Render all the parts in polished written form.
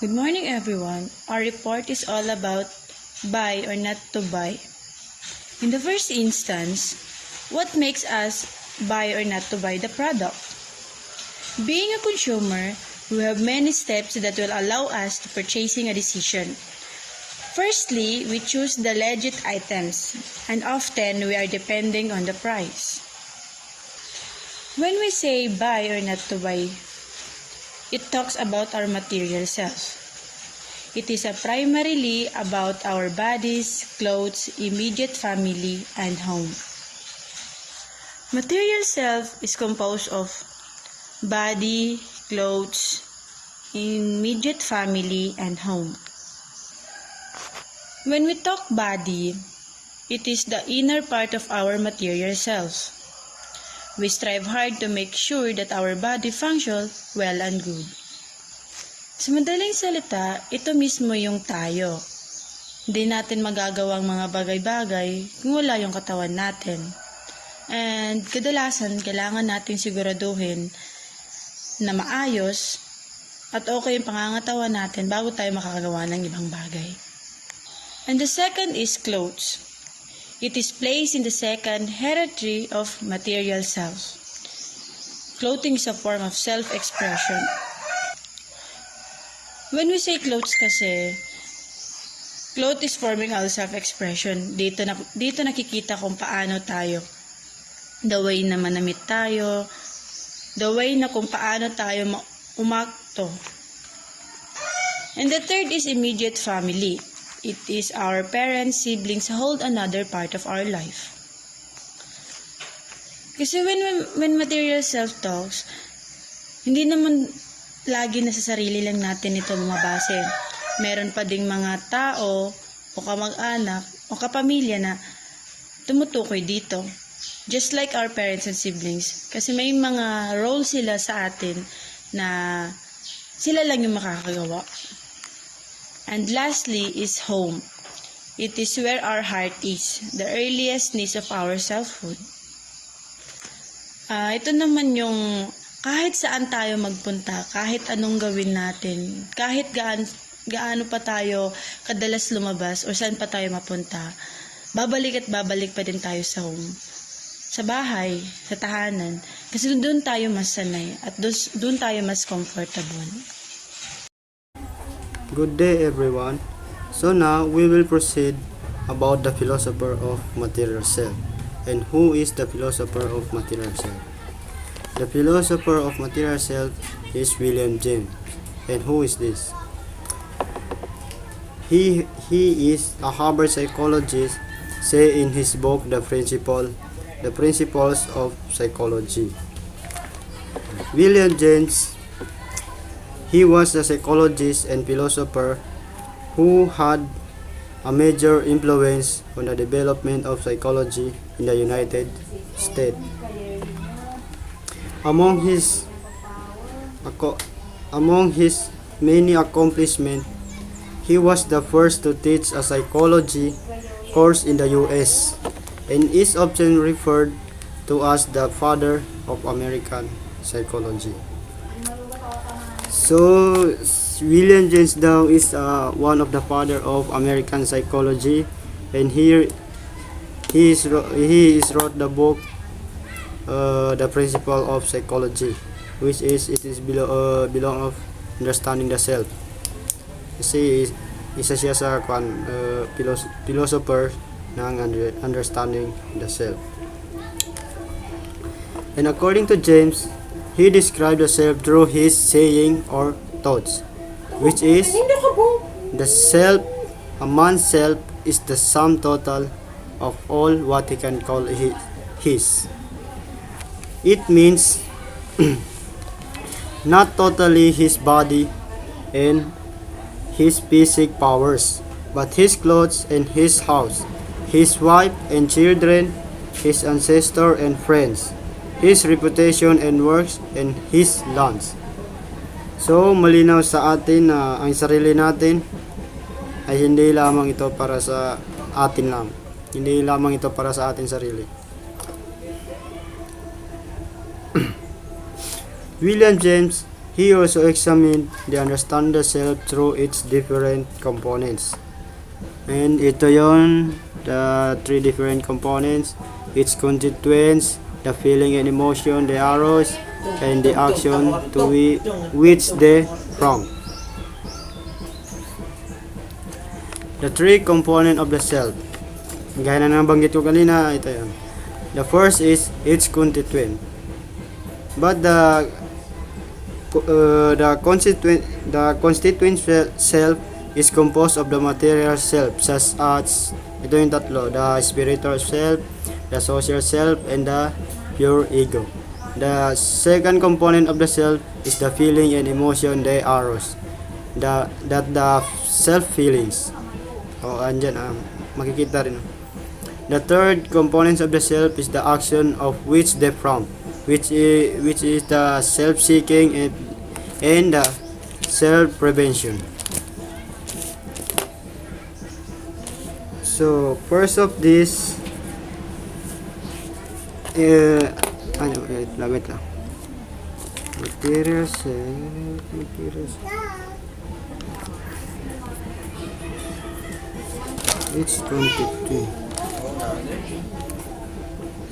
Good morning, everyone. Our report is all about buy or not to buy. In the first instance, what makes us buy or not to buy the product? Being a consumer, we have many steps that will allow us to purchasing a decision. Firstly, we choose the legit items, and often we are depending on the price. When we say buy or not to buy, it talks about our material self. It is primarily about our bodies, clothes, immediate family, and home. Material self is composed of body, clothes, immediate family, and home. When we talk body, it is the inner part of our material self. We strive hard to make sure that our body functions well and good. Sa madaling salita, ito mismo yung tayo. Hindi natin magagawang mga bagay-bagay kung wala yung katawan natin. And kadalasan, kailangan natin siguraduhin na maayos at okay yung pangangatawan natin bago tayo makakagawa ng ibang bagay. And the second is clothes. It is placed in the second hierarchy of material self. Clothing is a form of self-expression. When we say clothes kasi, clothes is forming our self-expression. Dito nakikita kung paano tayo. The way na manamit tayo, the way na kung paano tayo umakto. And the third is immediate family. It is our parents, siblings hold another part of our life. Kasi when material self talks, hindi naman lagi na sa sarili lang natin ito bumabase. Meron pa ding mga tao o kamag-anak o kapamilya na tumutukoy dito. Just like our parents and siblings. Kasi may mga role sila sa atin na sila lang yung makakagawa. And lastly is home. It is where our heart is, the earliest needs of our selfhood. Ito naman yung kahit saan tayo magpunta, kahit anong gawin natin, kahit gaano pa tayo kadalas lumabas o saan pa tayo mapunta, babalik at babalik pa din tayo sa home. Sa bahay, sa tahanan, kasi doon tayo mas sanay at doon tayo mas comfortable. Good day everyone. So now we will proceed about the philosopher of material self. And who is the philosopher of material self? The philosopher of material self is William James. And who is this? He is a Harvard psychologist, say in his book The Principles of Psychology. William James, he was a psychologist and philosopher who had a major influence on the development of psychology in the United States. Among his many accomplishments, he was the first to teach a psychology course in the US and is often referred to as the father of American psychology. So, William James daw is one of the father of American psychology, and he wrote the book The Principle of Psychology, which is belong of understanding the self. Kasi isa siya sa philosopher ng understanding the self. And according to James, he described the self through his saying or thoughts, which is the self. A man's self is the sum total of all what he can call his. It means not totally his body and his physical powers, but his clothes and his house, his wife and children, his ancestors and friends, his reputation and works, and his lands. So, malinaw sa atin na ang sarili natin ay hindi lamang ito para sa atin lang. Hindi lamang ito para sa atin sarili. William James, He also examined the understand the self through its different components. And ito yon, the three different components, its constituents, the feeling and emotion they arouse, and the action to which they prompt. The three component of the self. Gaya na nabanggit ko kanina, ito yun. The first is its constituent. But the constituent self is composed of the material self, such as ito yung tatlo, the spiritual self, the social self, and the pure ego. The second component of the self is the feeling and emotion they arouse. The self feelings. Andyan, makikita rin. The third component of the self is the action of which they prompt, which is the self-seeking and the self-prevention. So, first of this, wait lang. Material self. It's 22.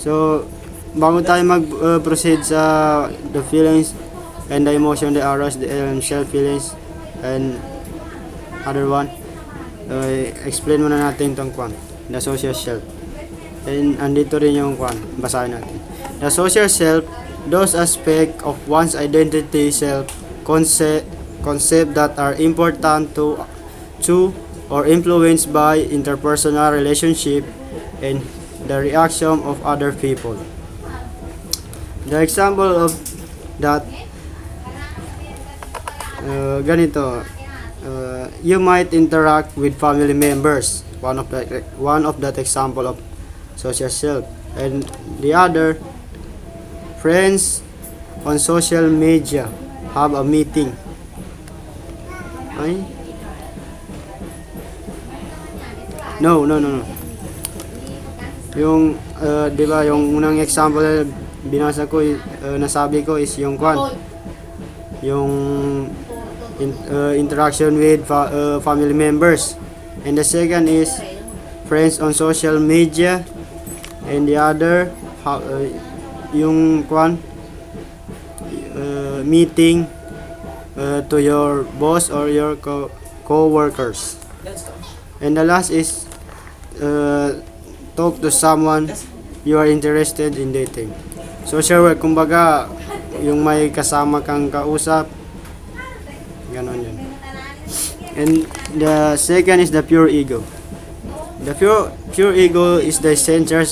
So, bago tayo mag-proceed sa the feelings and the emotion, the arouse, the self-feelings, and other one, explain muna natin itong kwan, the social self. And andito rin yung kwan, basahin natin. The social self, those aspects of one's identity, concept that are important to or influenced by interpersonal relationship and the reaction of other people. The example of that, ganito, you might interact with family members, one of that example of social self, and the other, friends on social media, have a meeting. Ay? No. Yung, di ba, yung unang example binasa ko, nasabi ko is yung kwan. Yung interaction with family members. And the second is friends on social media. And the other, yung kwan, meeting to your boss or your co-workers. And the last is talk to someone you are interested in dating. Social work, kumbaga, yung may kasama kang kausap, ganon yun. And the second is the pure ego. The pure ego is the essential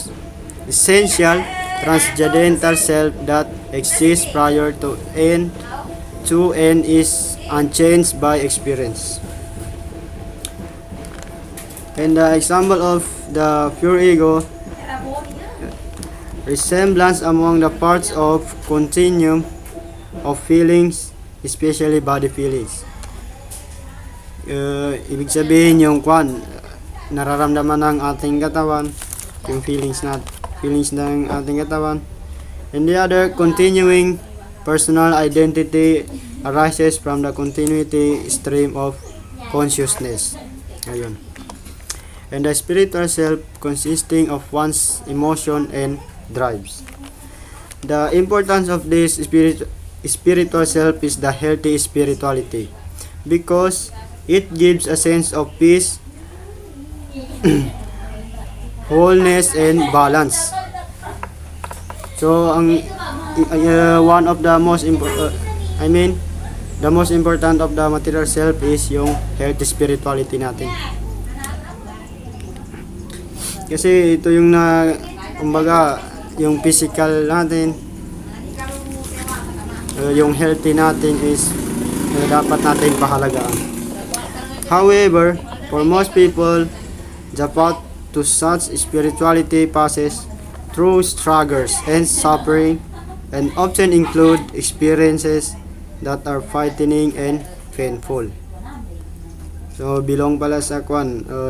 transcendental self that exists prior to and is unchanged by experience. And the example of the pure ego, resemblance among the parts of continuum of feelings, especially body feelings. Ibig sabihin yung kwan, nararamdaman ng ating katawan, yung feelings ng ating katawan. And the other, continuing personal identity arises from the continuity stream of consciousness. Ayun. And the spiritual self consisting of one's emotion and drives. The importance of this spiritual self is the healthy spirituality, because it gives a sense of peace, wholeness, and balance. So, one of the most the most important of the material self is yung healthy spirituality natin. Kasi ito yung kumbaga, yung physical natin, yung healthy natin is dapat natin pahalagaan. However, for most people, the path to such spirituality passes through struggles and suffering, and often include experiences that are frightening and painful. So, belong pala sa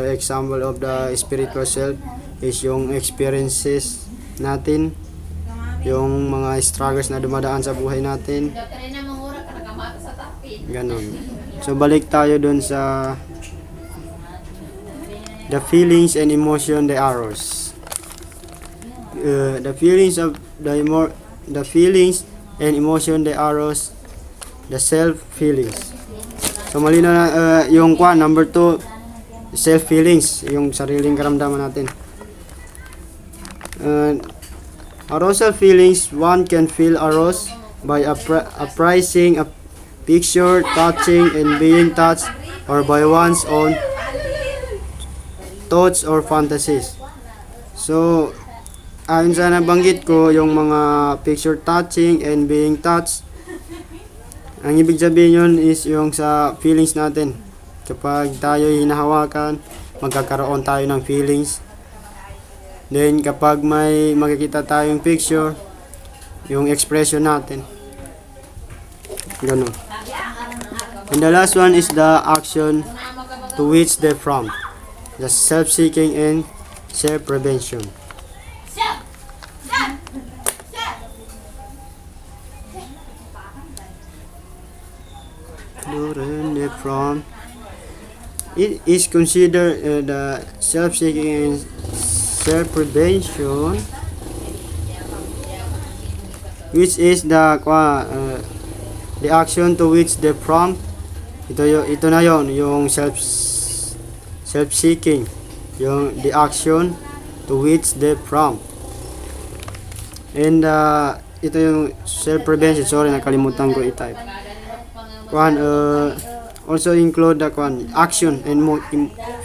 example of the spiritual self is yung experiences natin, yung mga struggles na dumadaan sa buhay natin. Ganon. So balik tayo dun sa the feelings and emotion they arouse. The feelings and emotion they arouse the self feelings. So malinaw na yung number 2, self feelings, yung sariling karamdaman natin. Arousal feelings, one can feel aroused by appraising a picture, touching and being touched, or by one's own thoughts or fantasies. So, ayon sa nabanggit ko, yung mga picture touching and being touched, ang ibig sabihin yun is yung sa feelings natin. Kapag tayo hinahawakan, magkakaroon tayo ng feelings. Then, kapag may makikita tayong picture, yung expression natin. Ganun. And the last one is the action to which they prompt. The self-seeking and self-prevention. They prompt. It is considered the self-seeking and self-prevention, which is the action to which they prompt. Ito na yon, yung self-seeking, yung the action to which they prompt. And ito yung self-prevention. Sorry, nakalimutan ko i-type. Also include the action and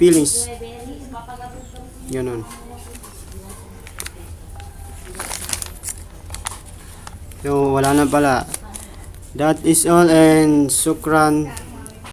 feelings. Ganon. So, wala na pala. That is all, and shukran.